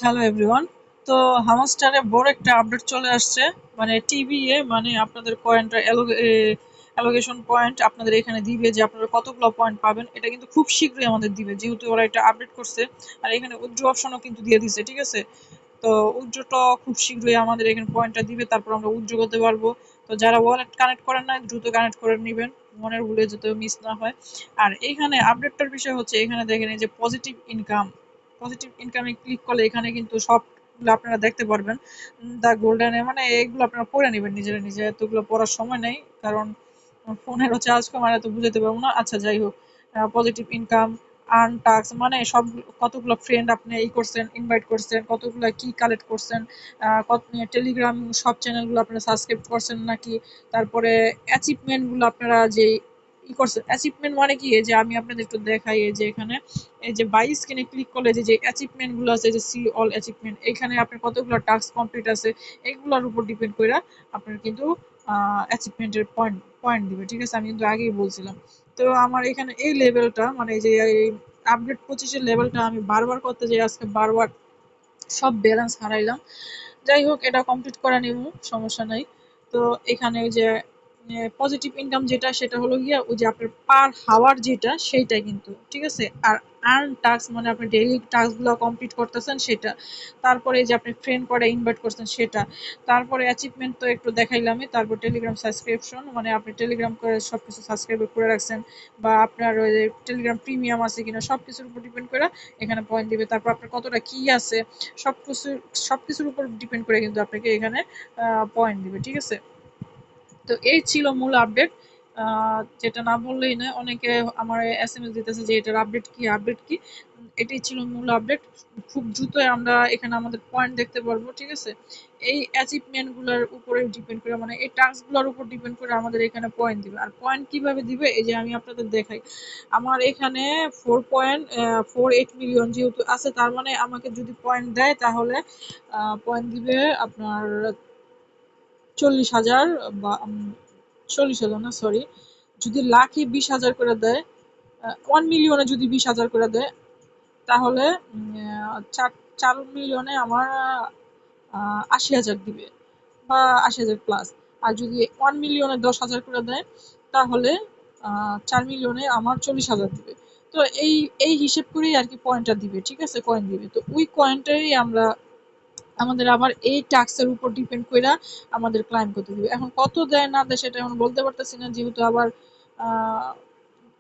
Hello everyone. তো হামাস্টারে বড় একটা আপডেট চলে আসছে। মানে টিবিএ মানে আপনাদের পয়েন্টের অ্যালোকেশন পয়েন্ট আপনাদের এখানে দিবে যে আপনারা কতগুলো পয়েন্ট পাবেন। এটা কিন্তু খুব শীঘ্রই আমাদের দিবে, যেহেতু ওরা এটা আপডেট করছে। আর এখানে উইথড্র অপশনও কিন্তু দিয়ে দিছে, ঠিক আছে? তো উইথড্রটা খুব শীঘ্রই আমাদের এখানে পয়েন্টটা দিবে, তারপর আমরা উইথড্র করতে পারবো। তো যারা ওয়ালেট কানেক্ট করেন না, দ্রুত কানেক্ট করে নেবেন, মনের ভুলে যাতে মিস না হয়। আর এইখানে আপডেটটার বিষয় হচ্ছে, এখানে দেখেন এই যে পজিটিভ ইনকাম, পজিটিভ ইনকামে ক্লিক করলে এখানে কিন্তু সবগুলো আপনারা দেখতে পারবেন। দ্য গোল্ডেনে মানে এগুলো আপনারা পড়ে নেবেন নিজেরা নিজে, এতগুলো পড়ার সময় নেই, কারণ ফোনেরও চার্জ কম, আর এত বুঝাতে পারবো না। আচ্ছা যাই হোক, পজিটিভ ইনকাম, আর্ন টাস্ক মানে সব, কতগুলো ফ্রেন্ড আপনি করছেন, ইনভাইট করছেন, কতগুলো কি কালেক্ট করছেন, কত টেলিগ্রাম সব চ্যানেলগুলো আপনারা সাবস্ক্রাইব করছেন নাকি, তারপরে অ্যাচিভমেন্টগুলো আপনারা যে করছেন। অ্যাচিভমেন্ট মানে কি, এই যে আমি আপনাদের একটু দেখাই, এই যে এখানে এই যে বাই স্ক্রিনে ক্লিক করলে যে অ্যাচিভমেন্ট গুলো আছে, যে সি অল অ্যাচিভমেন্ট, এখানে আপনার কতগুলো টাস্ক কমপ্লিট আছে এগুলোর উপর ডিপেন্ড করে আপনার কিন্তু অ্যাচিভমেন্টের পয়েন্ট পয়েন্ট দিবে, ঠিক আছে? আমি কিন্তু আগেই বলছিলাম। তো আমার এখানে এই লেভেলটা মানে এই যে এই আপডেট 25-এর লেভেলটা আমি বারবার করতে যাই, আজকে বারবার সব ব্যালেন্স হারাইলাম। যাই হোক, এটা কমপ্লিট করে নিব, সমস্যা নাই। তো এখানে ওই যে পজিটিভ ইনকাম যেটা, সেটা হলো গিয়া ওই যে আপনার পার হাওয়ার যেটা, সেইটাই কিন্তু, ঠিক আছে? আর আর্ন টাস্ক মানে আপনি ডেইলি টাস্কগুলো কমপ্লিট করতেছেন সেটা। তারপরে এই যে আপনি ফ্রেন্ড করে ইনভাইট করছেন সেটা। তারপরে অ্যাচিভমেন্ট তো একটু দেখাইলামই। তারপর টেলিগ্রাম সাবস্ক্রিপশন মানে আপনি টেলিগ্রাম করে সবকিছু সাবস্ক্রাইব করে রাখছেন, বা আপনার ওই টেলিগ্রাম প্রিমিয়াম আছে কিনা সবকিছুর উপর ডিপেন্ড করে এখানে পয়েন্ট দিবে। তারপর আপনার কতটা কি আছে সবকিছু, সবকিছুর উপর ডিপেন্ড করে কিন্তু আপনাকে এখানে পয়েন্ট দিবে, ঠিক আছে? তো এই ছিল মূল আপডেট। যেটা না বললেই নয়, অনেকে আমার এসএমএস দিতেছে যে এটার আপডেট কি, আপডেট কি। এটাই ছিল মূল আপডেট। খুব দ্রুতই আমরা এখানে আমাদের পয়েন্ট দেখতে পারবো, ঠিক আছে? এই অ্যাচিভমেন্ট গুলোর উপরে ডিপেন্ড করে মানে এই টাস্ক গুলোর উপর ডিপেন্ড করে আমাদের এখানে পয়েন্ট দিবে। আর পয়েন্ট কিভাবে দিবে, এই যে আমি আপনাদের দেখাই। আমার এখানে 4.48 মিলিয়ন যেহেতু আছে, তার মানে আমাকে যদি পয়েন্ট দেয় তাহলে পয়েন্ট দিবে আপনার 40,000, বা 40,000 না, সরি, যদি লাখে 20,000 করে দেয়, 1 মিলিয়নে যদি 20,000 করে দেয়, তাহলে চার 4 মিলিয়নে আমার 80,000 দিবে, বা 80,000 প্লাস। আর যদি 1 মিলিয়নে 10,000 করে দেয়, তাহলে 4 মিলিয়নে আমার 40,000 দিবে। তো এই এই হিসেব করেই আর কি পয়েন্টটা দিবে, ঠিক আছে? কয়েন দিবে, তো ওই কয়েনটাই আমরা আমাদের আবার এই টাস্কের উপর ডিপেন্ড কইরা আমাদের ক্লাইম করতে দিবে। এখন কত দেয় না দেয় সেটা এখন বলতে পারতেছি না, যেহেতু আবার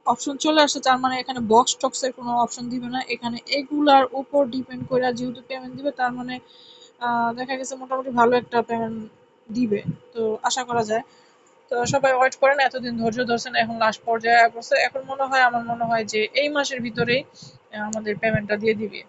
অপশন চলে আসছে, তার মানে এখানে বক্স টক্সের কোনো অপশন দিবে না। এখানে এগুলার উপর ডিপেন্ড কইরা যেহেতু পেমেন্ট দিবে, তার মানে দেখা গেছে মোটামুটি ভালো একটা পেমেন্ট দিবে। তো আশা করা যায়। তো সবাই ওয়েট করেন, এতদিন ধৈর্য ধরছেন, এখন লাস্ট পর্যায়ে পড়ছে। এখন মনে হয়, আমার মনে হয় যে এই মাসের ভিতরেই আমাদের পেমেন্টটা দিয়ে দিবে।